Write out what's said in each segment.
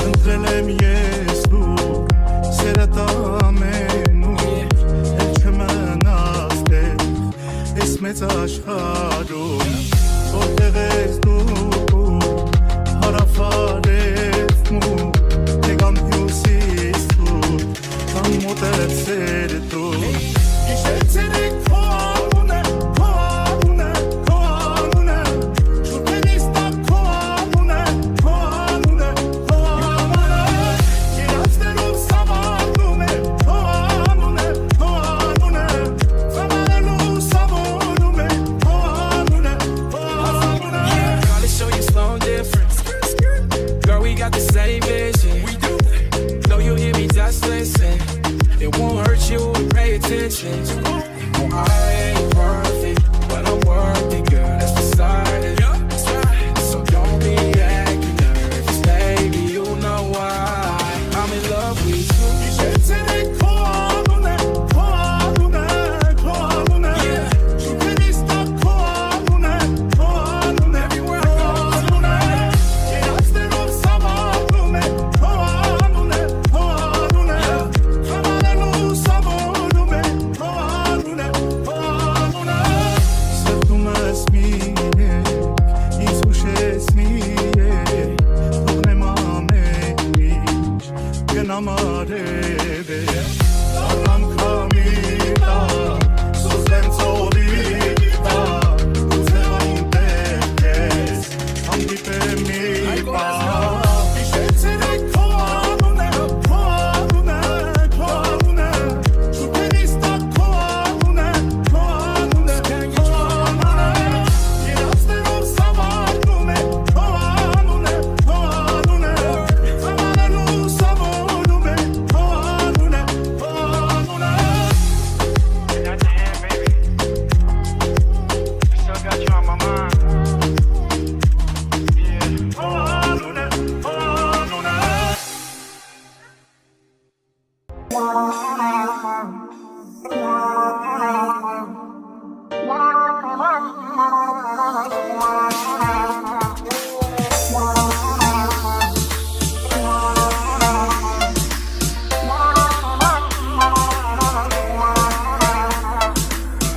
ընտրել եմ ես դու սերդ ամենուր էլ չմնաս դեր ես մեծ աշխարհում որտեղ ես դու հարավարև մու դեգամ հյուսիս դու կամ մոտեցեր դու իշեցեր եք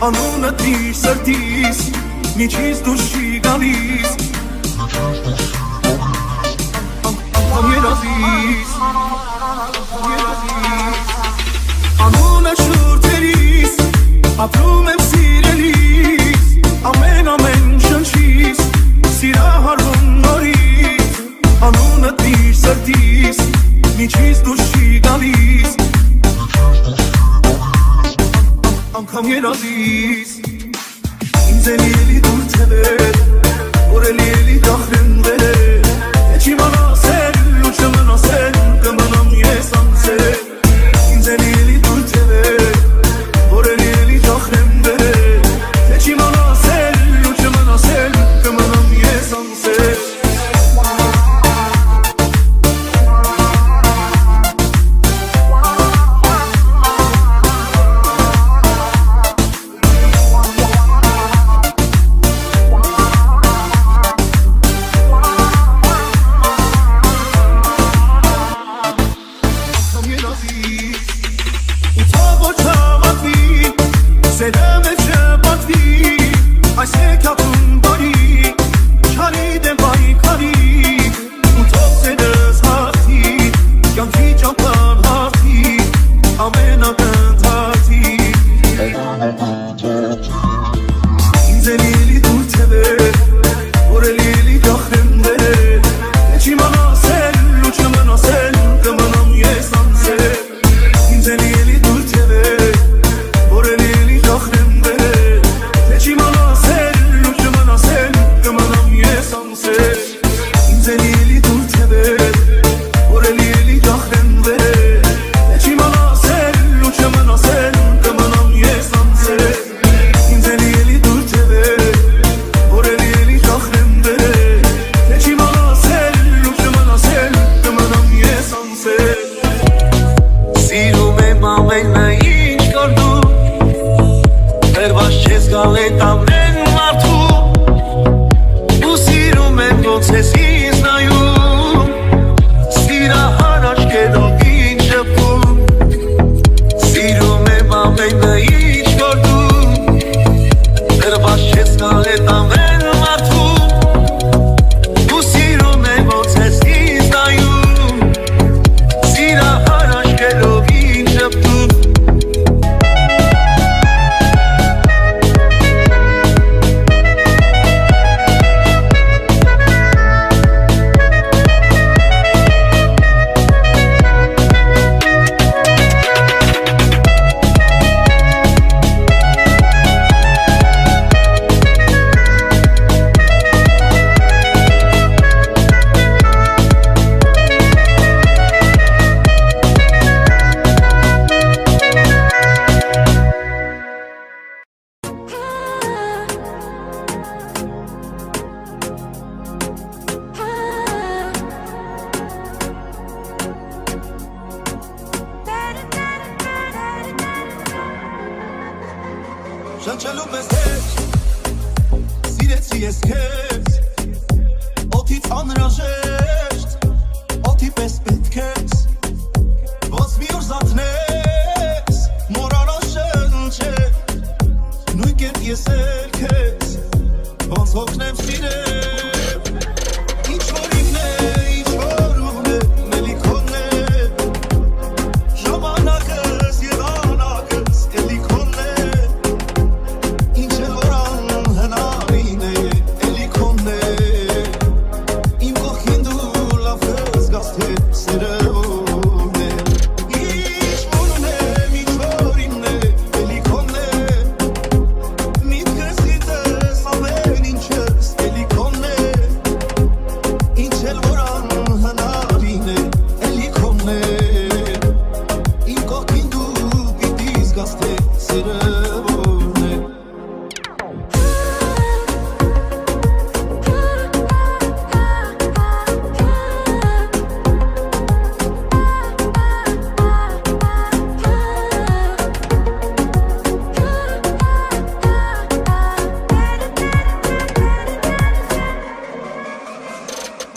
Անունդ իր սրտիս միջից դուրս չի գալիս Անգամ երազիս Անունը շուրթերիս ապրում եմ սիրելիս Ամեն շնչիս սիրահարվում նորից Անունդ իր սրտիս միջից դուրս չի գալիս Անգամ երազիս Ինձ էլի դուր թևեր Որ էլի դախրենվեր Էչ իմանասել ու չմնասել Կմնամ ես անցել Ինձ էլի դուր թևեր Որ էլի դախրենվեր Էչ իմանասել ու չմնասել Կմնամ ես անցել Աճելում ես հետ Սիրեցի ես քեզ Օդից անհրաժեշտ Օդի պես պետք ես Ոնց մի օր զարթնես Մոռանալ շնչել Նույն կերպ ես էլ քեզ Ոնց հոգնեմ սիրել Ինչ որ իմն է, ինչ որ ուղն է Մելիքոնն է Ժամանակս և անակս Էլի քոնն է Ինչ էլ որ անհնարին է Էլի քոնն է Իմ կողքին դու լավ կզգաս թե սերը ում է Ինչ որ ունեմ, ինչ որ իմն է Էլի քոնն է Միտքս գիտես ամեն ինչս Էլի քոնն է Ինչ էլ որ անհնարին է Էլի քոնն է Իմ կողքին դու պիտի զգաս թե սերը ում է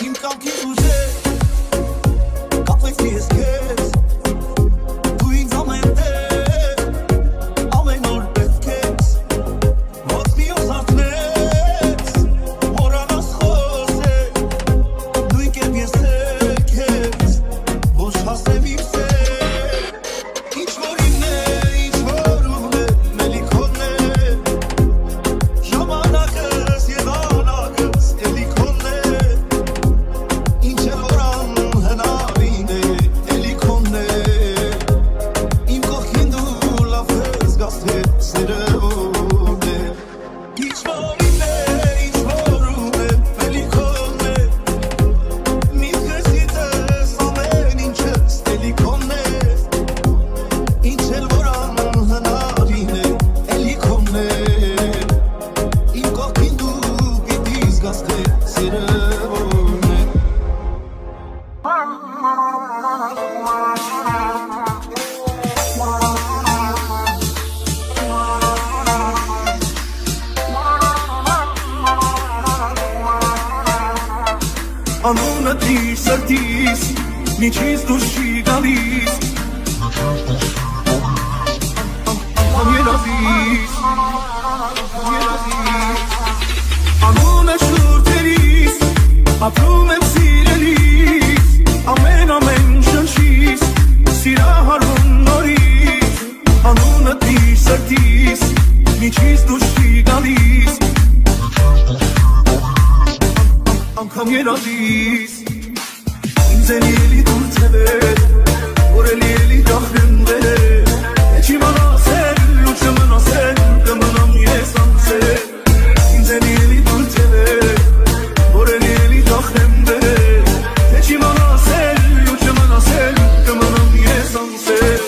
Իմ կամքին ուժեր Կապվեցի ես քեզ Դու ինձ ամեն տեղ Ամեն օր պետք ես Ոնց մի օր զարթնես Մոռանաս խոսել Նույն կերպ ես էլ քեզ Ոչ հասնեմ իմ սեր Ինչ որ իմն է, ինչ որ ուղն է Մելիքոնն է Ժամանակս և անակս Էլի քոնն է Ինչ էլ որ անհնարին է Էլի քոնն է Իմ կողքին դու լավ կզգաս թե սերը ում է Ինչ որ իմն է, ինչ որ ուղն է Մելիքոնն է Միտքս գիտես ամեն ինչս Էլի քոնն է Ինչ էլ որ անհնարին է Էլի քոնն է Իմ կողքին դու պիտի զգաս թե սերը ում է Անունը դիր սրտիս Միջից դուրս չի գալիս Անգամ երազիս Անունը շուրթերիս Ապրում եմ սիրելիս Ամեն շնչիս Սիրահարվում նորից Անունը դիր սրտիս Միջից դուրս չի գալիս Անգամ երազիս Ինձ էլի դուր թևեր Որ էլի դախրնվեր Էջի մանասել ու չմնասել Կմնամ ես անցել Ինձ էլի դուր թևեր Որ էլի դախրնվեր Էջի մանասել ու չմնասել Կմնամ ես անցել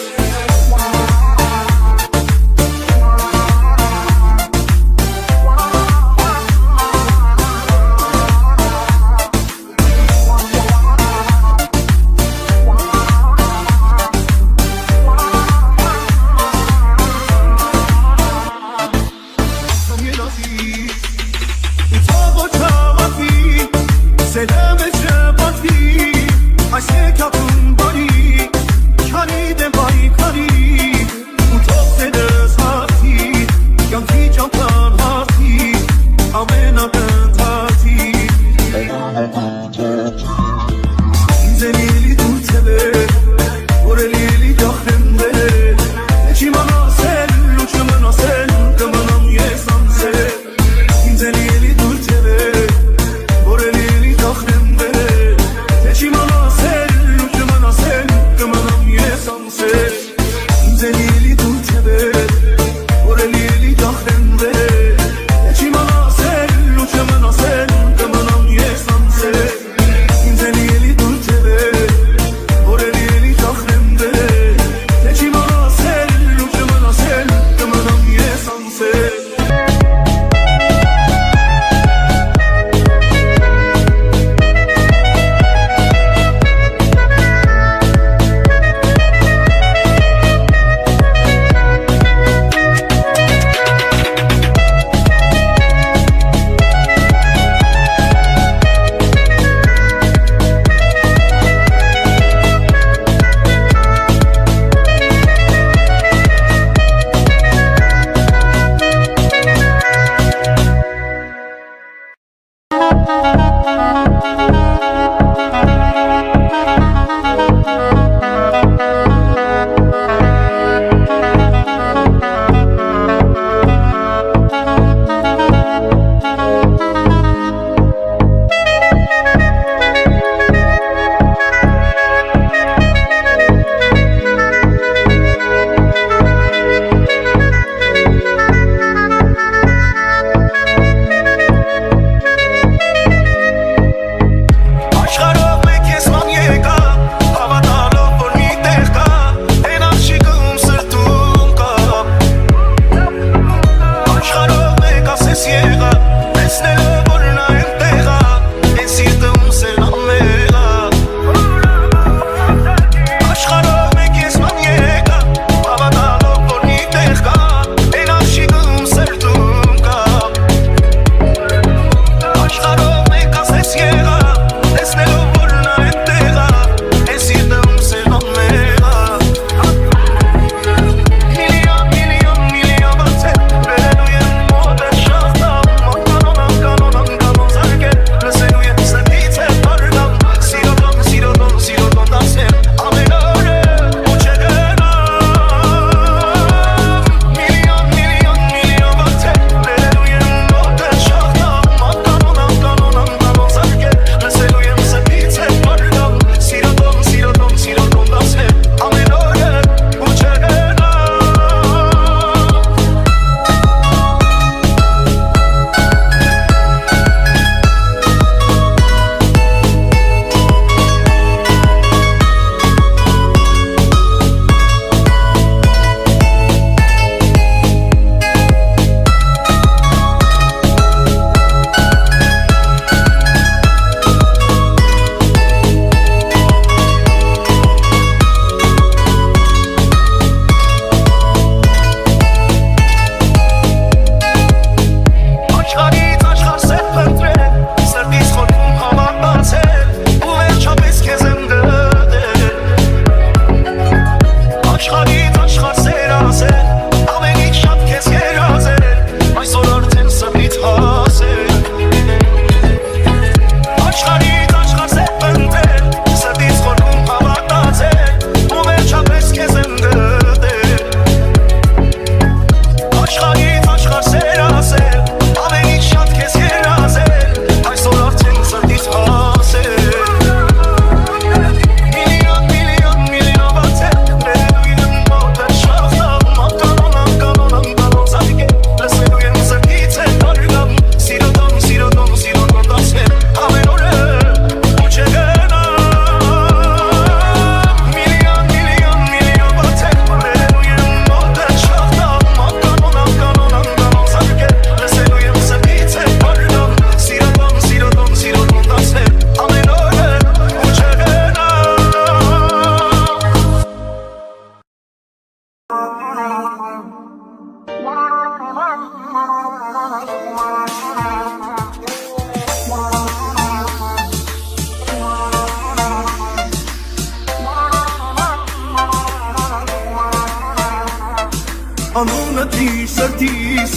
Անունը դիր սրտիս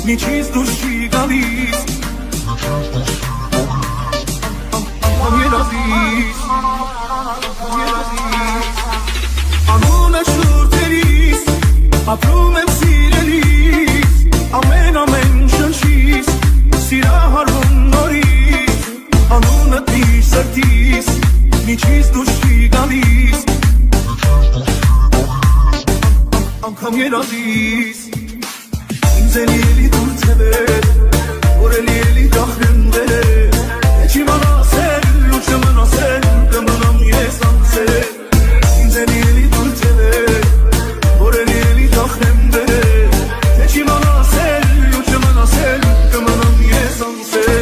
Միջից դուրս չի գալիս Անգամ երազիս Անունը շուրթերիս Ապրում եմ սիրելիս Ամեն շնչիս Սիրահարվում նորից Անունը դիր սրտիս Միջից դուրս չի գալիս Անգամ երազիս Ինձ էլի դուր թևեր Որ էլի դախրնդեր Էջի մանասել ու չմնասել Կմնամ ես անցել Ինձ էլի դուր թևեր Որ էլի դախրնդեր Էջի մանասել ու չմնասել Կմնամ ես անցել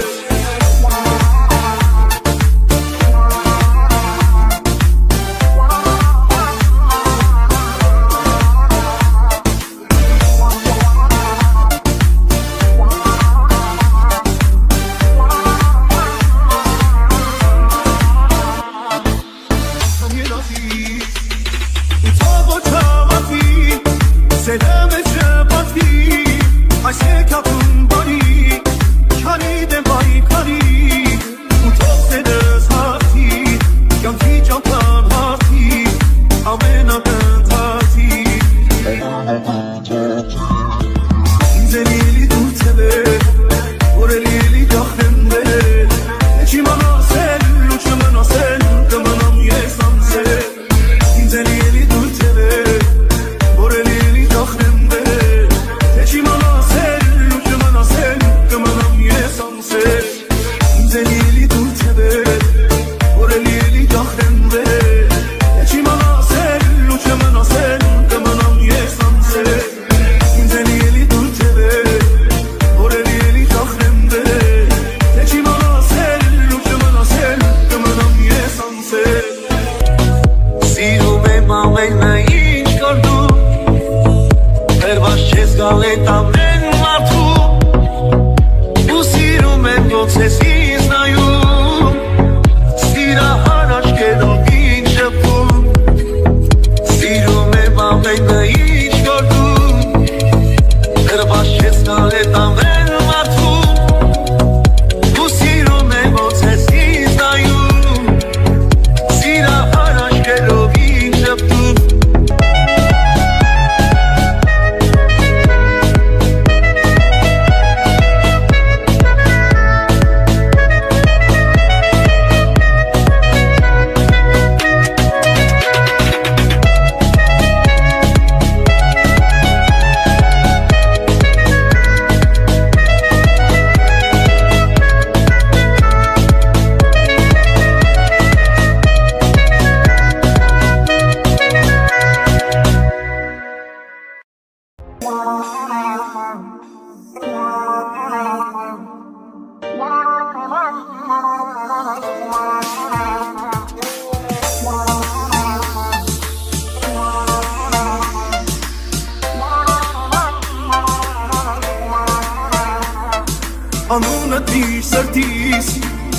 Անունը դիր սրտիս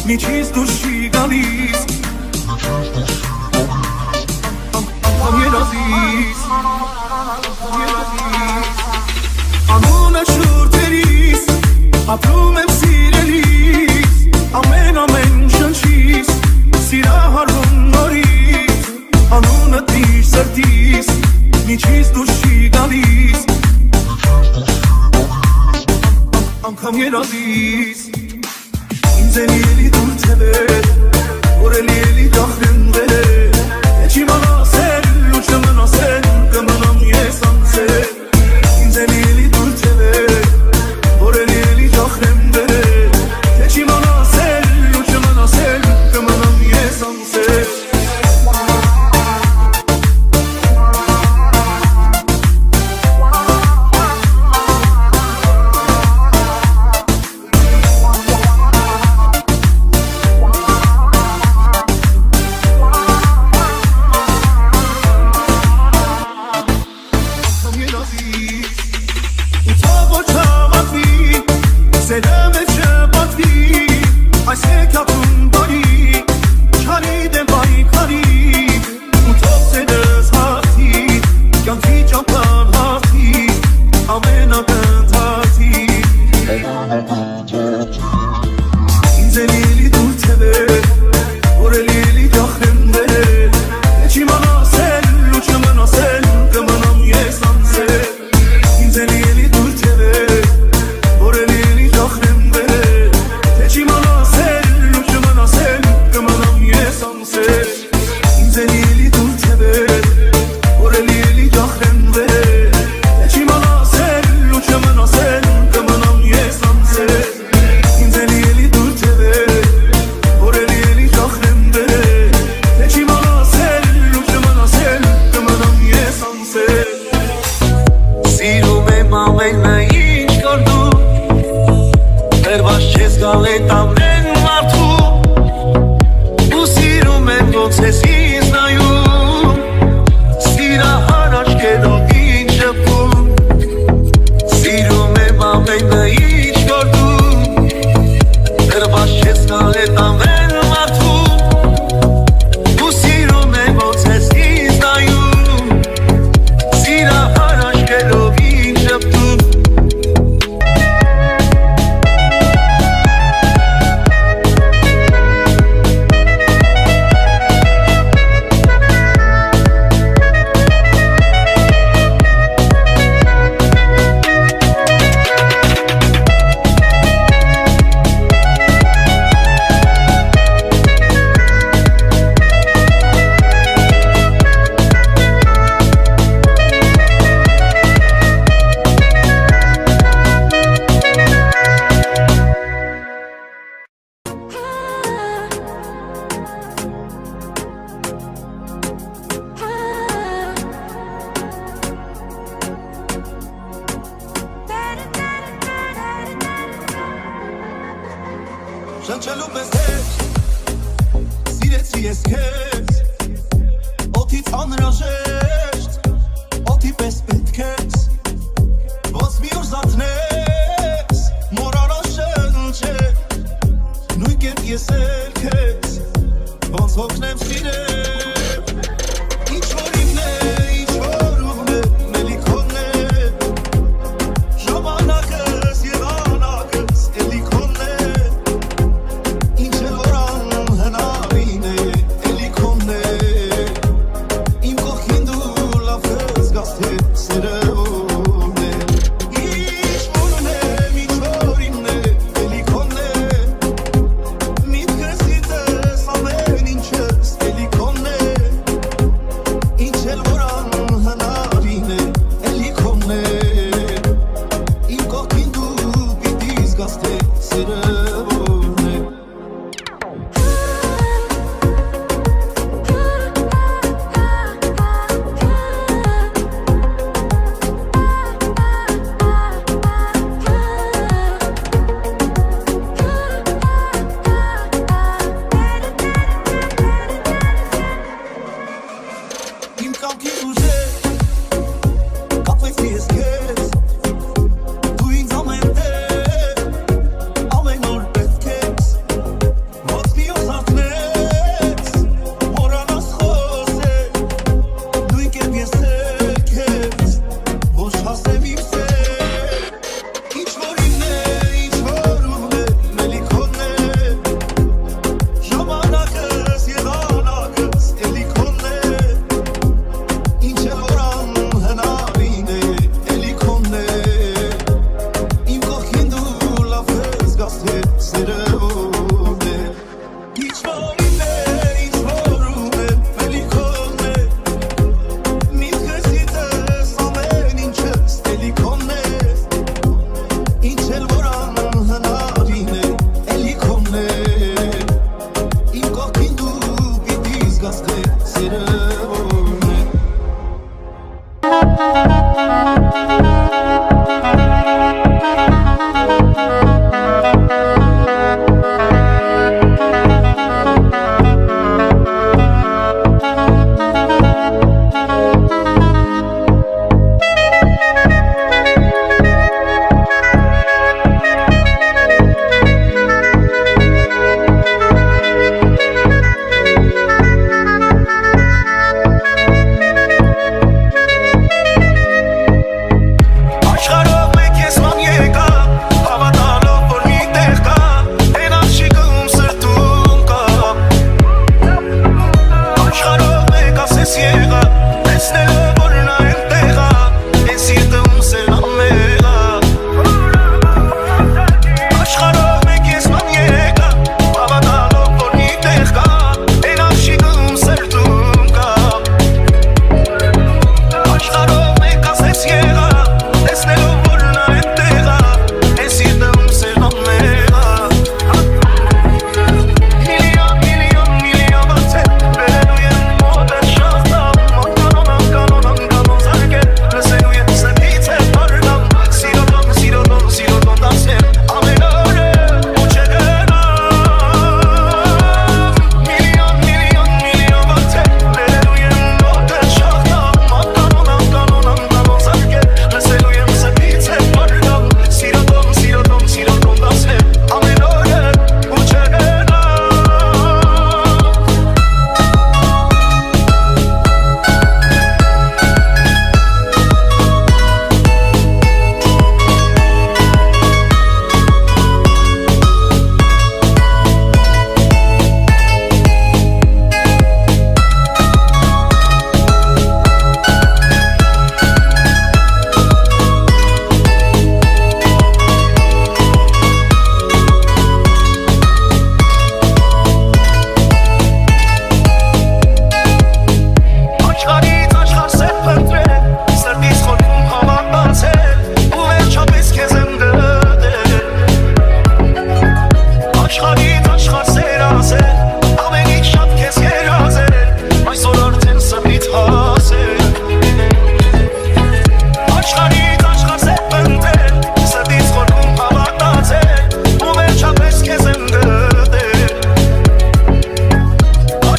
Միջից դուրս չի գալիս Անգամ երազիս Անունը շուրթերիս Ապրում եմ սիրելիս Ամեն շնչիս Սիրահարվում նորից Անունը դիր սրտիս Միջից դուրս չի գալիս Անգամ երազիս Ինձ էլի դուր թևեր Որ էլի դախրնդեր Էջի մանասել ու չմնասել Կմնամ ես անցել Ինձ էլի դուր թևեր Որ էլի դախրնդեր Էջի մանասել ու չմնասել Կմնամ ես անցել երևում է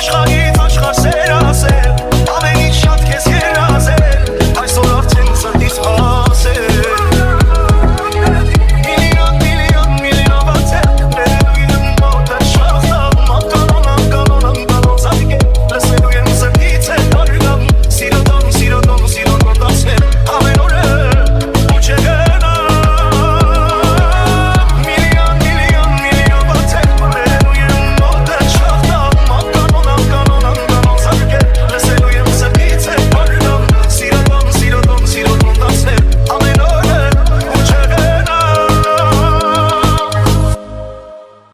Աշխարհի